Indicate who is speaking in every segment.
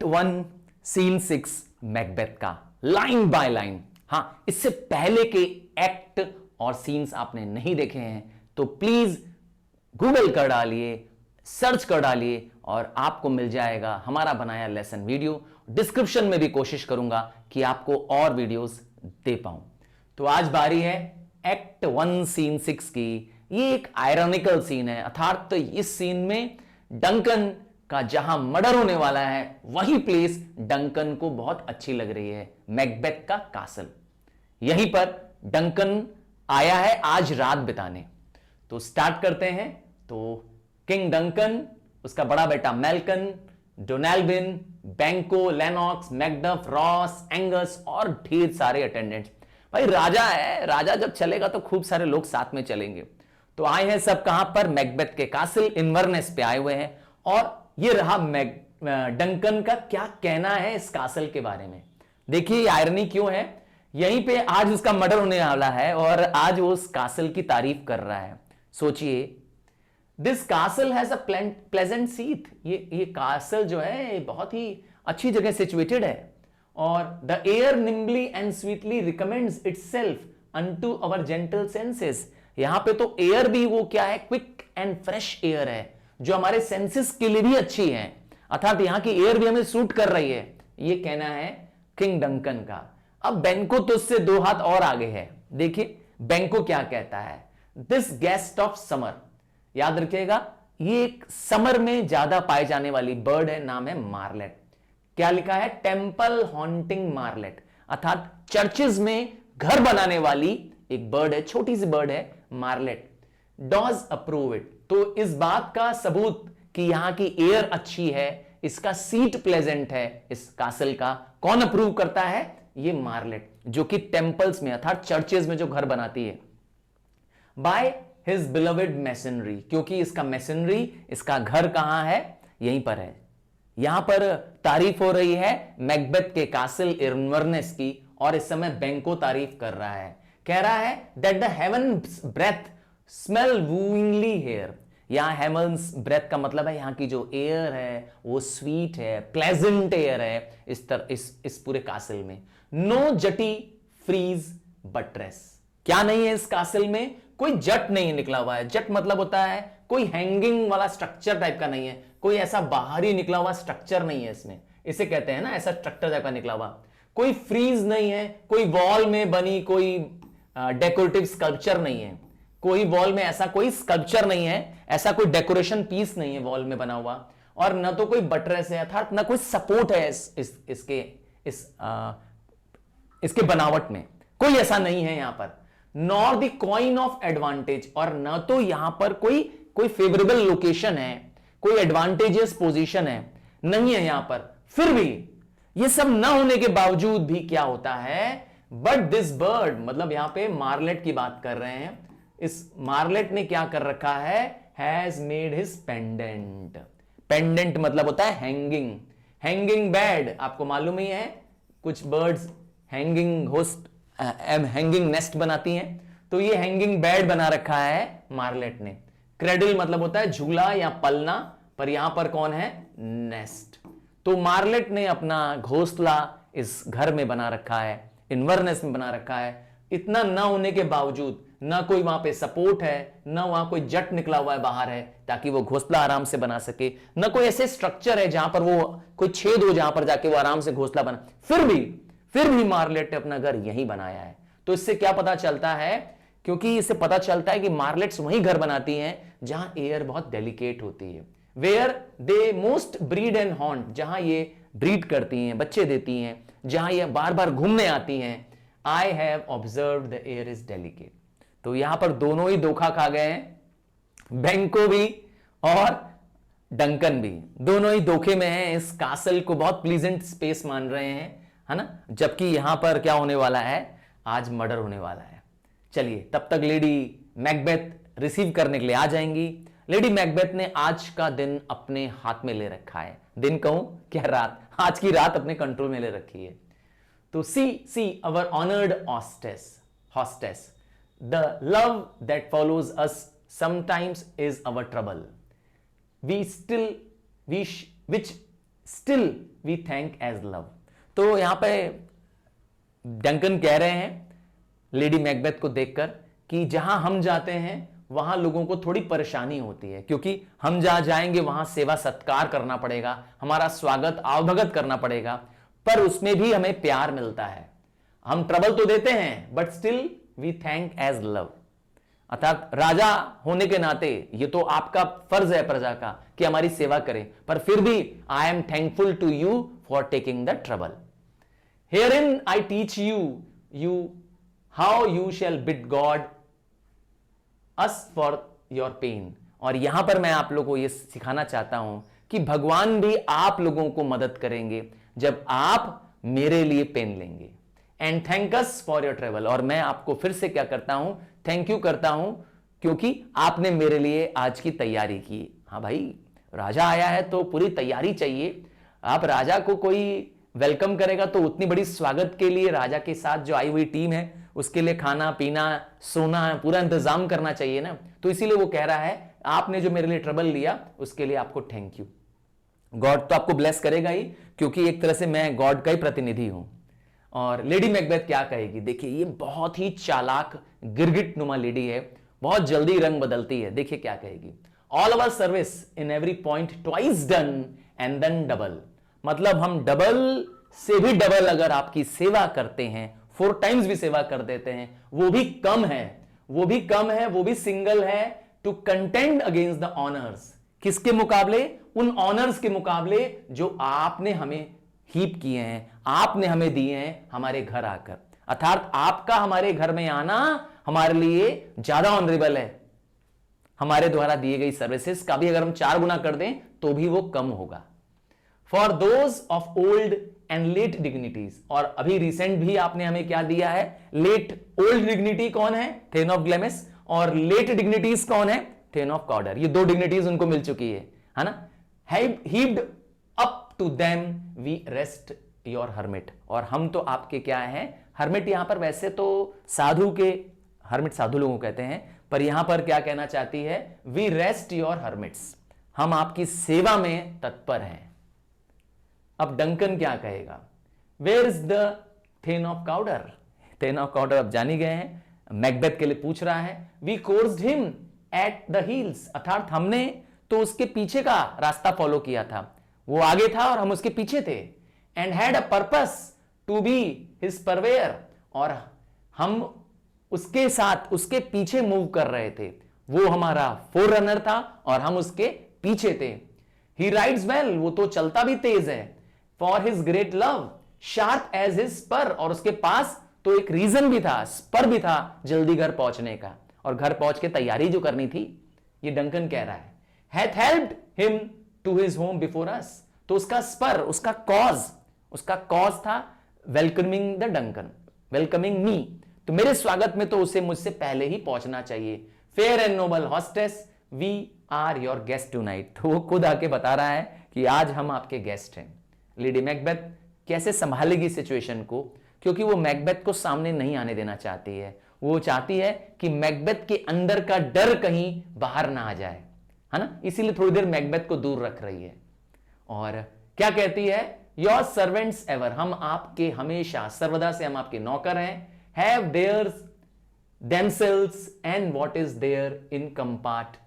Speaker 1: Act 1 scene 6 Macbeth का line by line. हां, इससे पहले के एक्ट और सीन्स आपने नहीं देखे हैं तो प्लीज गूगल कर डालिए, सर्च कर डालिए और आपको मिल जाएगा हमारा बनाया लेसन वीडियो। डिस्क्रिप्शन में भी कोशिश करूंगा कि आपको और वीडियोस दे पाऊं। तो आज बारी है एक्ट 1 सीन 6 की। ये एक आयरनिकल सीन है, अर्थात तो इस सीन में डंकन का जहां मर्डर होने वाला है वही प्लेस डंकन को बहुत अच्छी लग रही है, मैकबेथ का कासल। यहीं पर डंकन आया है आज रात बिताने। तो स्टार्ट करते हैं। तो किंग डंकन, उसका बड़ा बेटा मेल्कन, डोनाल्विन, बैंको, लेनॉक्स, मैकडफ, रॉस, एंगस और ढेर सारे अटेंडेंट्स। भाई राजा है, राजा जब चलेगा तो खूब सारे लोग साथ में चलेंगे। तो आए हैं सब कहां पर? मैकबेथ के कासिल इन्वर्नेस पे आए हुए हैं। और ये रहा डंकन का क्या कहना है इस कासल के बारे में। देखिए आयरनी क्यों है, यहीं पे आज उसका मर्डर होने वाला है और आज वो उस कासल की तारीफ कर रहा है। सोचिए, this castle has a pleasant seat. ये कासल जो है बहुत ही अच्छी जगह सिचुएटेड है और the air nimbly and sweetly recommends itself unto our gentle senses. यहां पे तो एयर भी वो क्या है, क्विक एंड फ्रेश एयर है जो हमारे सेंसेस के लिए भी अच्छी है, अर्थात यहां की एयर भी हमें सूट कर रही है। ये कहना है किंग डंकन का। अब बैंको तो उससे दो हाथ और आगे है। देखिए बैंको क्या कहता है, दिस गेस्ट ऑफ समर। याद रखिएगा ये एक समर में ज्यादा पाए जाने वाली बर्ड है, नाम है मार्लेट। क्या लिखा है? टेंपल हॉन्टिंग मार्लेट, अर्थात चर्चेज में घर बनाने वाली एक बर्ड है, छोटी सी बर्ड है मार्लेट। Dodge approve it. तो इस बात का सबूत कि यहां की एयर अच्छी है, इसका सीट प्लेजेंट है इस कासल का, कौन अप्रूव करता है? ये मार्लेट, जो कि टेंपल्स में अर्थात चर्चेज में जो घर बनाती है। बाय हिज बिलवेड मैसनरी, क्योंकि इसका मैसनरी, इसका घर कहां है? यहीं पर है। यहां पर तारीफ हो रही है मैकबेथ के कासल इन्वर्नेस की और इस समय बैंको तारीफ कर रहा है। कह रहा है that the heaven's breath smell wooingly here. यहां हेवंस ब्रेथ का मतलब है यहां की जो एयर है वो स्वीट है, प्लेजेंट एयर है इस पूरे कासल में। No jutty frieze buttress. क्या नहीं है इस कासल में? कोई जट नहीं निकला हुआ है। जट मतलब होता है कोई हैंगिंग वाला स्ट्रक्चर टाइप का नहीं है, कोई ऐसा बाहरी निकला हुआ स्ट्रक्चर नहीं है इसमें। इसे कहते हैं ना ऐसा स्ट्रक्चर टाइप का निकला हुआ। कोई फ्रीज नहीं है, कोई वॉल में बनी कोई डेकोरेटिव स्कल्पचर नहीं है, कोई वॉल में ऐसा कोई स्कल्पचर नहीं है, ऐसा कोई डेकोरेशन पीस नहीं है वॉल में बना हुआ, और न तो कोई बटरेस है अर्थात न कोई सपोर्ट है इसके बनावट में, कोई ऐसा नहीं है यहां पर। Nor the coin of advantage, और न तो यहां पर कोई फेवरेबल लोकेशन है, कोई एडवांटेजियस पोजीशन है, नहीं है यहां पर। फिर भी ये सब न होने के बावजूद भी क्या होता है, बट दिस बर्ड, मतलब यहां पे मार्लेट की बात कर रहे हैं। इस मार्लेट ने क्या कर रखा है? Has made his pendant. Pendant मतलब होता है हैंगिंग, हैंगिंग बेड। आपको मालूम ही है कुछ बर्ड्स हैंगिंग नेस्ट बनाती हैं, तो ये हैंगिंग बेड बना रखा है मार्लेट ने। क्रेडल मतलब होता है झूला या पलना, पर यहां पर कौन है? नेस्ट। तो मार्लेट ने अपना घोंसला इस घर में बना रखा है, इन्वर्नेस में बना रखा है। इतना ना होने के बावजूद ना कोई वहां पे सपोर्ट है, ना वहां कोई जट निकला हुआ है बाहर है ताकि वो घोंसला आराम से बना सके, ना कोई ऐसे स्ट्रक्चर है जहां पर वो कोई छेद हो जहां पर जाके वो आराम से घोंसला बना। फिर भी मार्लेट ने अपना घर यहीं बनाया है। तो इससे क्या पता चलता है? क्योंकि इससे पता चलता है कि मार्लेट्स वहीं घर बनाती हैं जहां एयर बहुत डेलिकेट होती है, where they most breed and haunt, जहां ये ब्रीड करती हैं, बच्चे देती हैं, जहां ये बार बार घूमने आती हैं। I have observe the air is delicate. तो यहां पर दोनों ही धोखा खा गए हैं, बैंको भी और डंकन भी, दोनों ही धोखे में हैं। इस कासल को बहुत प्लीजेंट स्पेस मान रहे हैं, है ना, जबकि यहां पर क्या होने वाला है? आज मर्डर होने वाला है। चलिए तब तक लेडी मैकबेथ रिसीव करने के लिए आ जाएंगी। लेडी मैकबेथ ने आज का दिन अपने हाथ में ले रखा है। दिन कहूं क्या रात, आज की रात अपने कंट्रोल में ले रखी है। तो see our honoured hostess, the love that follows us sometimes is our trouble, which still we thank as love. तो यहां पे डंकन कह रहे हैं लेडी मैकबेथ को देखकर कि जहां हम जाते हैं वहां लोगों को थोड़ी परेशानी होती है, क्योंकि हम जहां जाएंगे वहां सेवा सत्कार करना पड़ेगा, हमारा स्वागत आवभगत करना पड़ेगा, पर उसमें भी हमें प्यार मिलता है। हम ट्रबल तो देते हैं but still we thank as love. अर्थात राजा होने के नाते ये तो आपका फर्ज है प्रजा का कि हमारी सेवा करें, पर फिर भी I am thankful to you for taking the trouble. Herein I teach you how you shall bid God us for your pain. और यहां पर मैं आप लोगों को यह सिखाना चाहता हूं कि भगवान भी आप लोगों को मदद करेंगे जब आप मेरे लिए पेन लेंगे। And thank us for your travel. और मैं आपको फिर से क्या करता हूं, थैंक यू करता हूं, क्योंकि आपने मेरे लिए आज की तैयारी की। हाँ भाई, राजा आया है तो पूरी तैयारी चाहिए। आप राजा को कोई वेलकम करेगा तो उतनी बड़ी स्वागत के लिए राजा के साथ जो आई हुई टीम है उसके लिए खाना पीना सोना पूरा इंतजाम करना चाहिए ना। तो इसीलिए वो कह रहा है आपने जो मेरे लिए ट्रबल लिया उसके लिए आपको थैंक यू। गॉड तो आपको ब्लेस करेगा ही, क्योंकि एक तरह से मैं गॉड का ही प्रतिनिधि हूं। और लेडी मैकबेथ क्या कहेगी, देखिए ये बहुत ही चालाक गिरगिट नुमा लेडी है, बहुत जल्दी रंग बदलती है। देखिए क्या कहेगी, all our service in every point twice done and then double. मतलब हम डबल से भी डबल अगर आपकी सेवा करते हैं, 4 टाइम्स भी सेवा कर देते हैं, वो भी कम है, वो भी कम है, वो भी सिंगल है। To contend against the honours, किसके मुकाबले, उन ऑनर्स के मुकाबले जो आपने हमें हीप किए हैं, आपने हमें दिए हैं हमारे घर आकर। अर्थात आपका हमारे घर में आना हमारे लिए ज्यादा ऑनरेबल है। हमारे द्वारा दी गई सर्विसेज का भी अगर हम 4 गुना कर दें तो भी वो कम होगा। For those of old and let dignities. और अभी रिसेंट भी आपने हमें क्या दिया है, लेट। ओल्ड डिग्निटी कौन है, थेन ऑफ ग्लेमिस, और लेट डिग्निटीज कौन है, थेन ऑफ कॉर्डर। ये 2 डिग्निटीज उनको मिल चुकी है ना। Heaped up to them we rest your hermit. और हम तो आपके क्या हैं, हर्मिट। यहां पर वैसे तो साधु के, हर्मिट साधु लोगों को कहते हैं, पर यहां पर क्या कहना चाहती है, वी रेस्ट योर हर्मिट्स, हम आपकी सेवा में तत्पर हैं। अब डंकन क्या कहेगा, where is the thane of Cawdor. Thane of Cawdor अब जानी गए हैं, मैकबेथ के लिए पूछ रहा है। We coursed him at the heels. अर्थात हमने तो उसके पीछे का रास्ता फॉलो किया था, वो आगे था और हम उसके पीछे थे। And had a purpose to be his purveyor. और हम उसके साथ उसके पीछे मूव कर रहे थे, वो हमारा फोररनर था और हम उसके पीछे थे। ही राइड्स वेल, वो तो चलता भी तेज है। For his great love sharp as his spur. और उसके पास तो एक रीजन भी था, स्पर भी था जल्दी घर पहुंचने का, और घर पहुंच के तैयारी जो करनी थी। ये डंकन कह रहा है, hath helped him to his home before us. तो उसका स्पर, उसका कॉज था welcoming the Duncan, welcoming me. तो मेरे स्वागत में तो उसे मुझसे पहले ही पहुंचना चाहिए। Fair and noble hostess, we are your guest tonight. तो वो खुद आके बता रहा है कि आज हम आपके गेस्ट हैं। लेडी मैकबेथ कैसे संभालेगी सिचुएशन को, क्योंकि वो मैकबेथ को सामने नहीं आने देना चाहती है। वो चाहती है कि मैकबेथ के अंदर का डर कहीं बाहर ना आ जाए, है ना। इसीलिए थोड़ी देर मैकबेथ को दूर रख रही है। और क्या कहती है, योर सर्वेंट्स एवर, हम आपके हमेशा सर्वदा से हम आपके नौकर हैं। Have theirs themselves and what is there in compact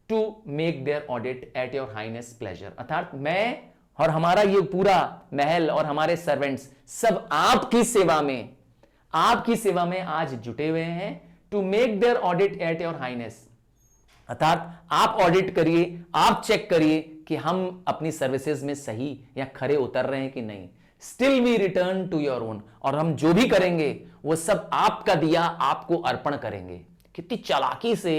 Speaker 1: to make their audit at your highness pleasure। अर्थात मैं और हमारा ये पूरा महल और हमारे सर्वेंट्स सब आपकी सेवा में आज जुटे हुए हैं। To make their audit at your highness. अर्थात आप ऑडिट करिए, आप चेक करिए कि हम अपनी सर्विसेज में सही या खरे उतर रहे हैं कि नहीं। Still we return to your own. और हम जो भी करेंगे वो सब आपका दिया आपको अर्पण करेंगे। कितनी चालाकी से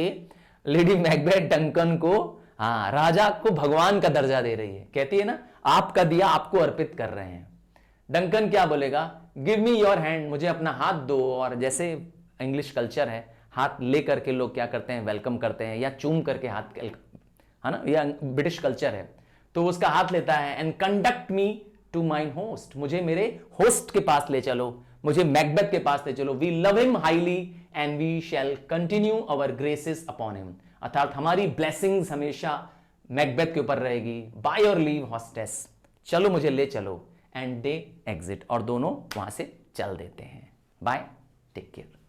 Speaker 1: लेडी मैकबेथ डंकन को, राजा को भगवान का दर्जा दे रही है। कहती है ना, आपका दिया आपको अर्पित कर रहे हैं। डंकन क्या बोलेगा, गिव मी योर हैंड, मुझे अपना हाथ दो। और जैसे इंग्लिश कल्चर है, हाथ लेकर के लोग क्या करते हैं, वेलकम करते हैं, या चूम करके हाथ, है ना, या ब्रिटिश कल्चर है। तो उसका हाथ लेता है। And conduct me to mine host, मुझे मेरे होस्ट के पास ले चलो, मुझे मैकबेथ के पास ले चलो। We love him highly and we shall continue our graces upon him. अर्थात हमारी ब्लेसिंग्स हमेशा मैकबेथ के ऊपर रहेगी। बाय योर लीव हॉस्टेस, चलो मुझे ले चलो, एंड दे एग्जिट, और दोनों वहां से चल देते हैं। Bye, take care.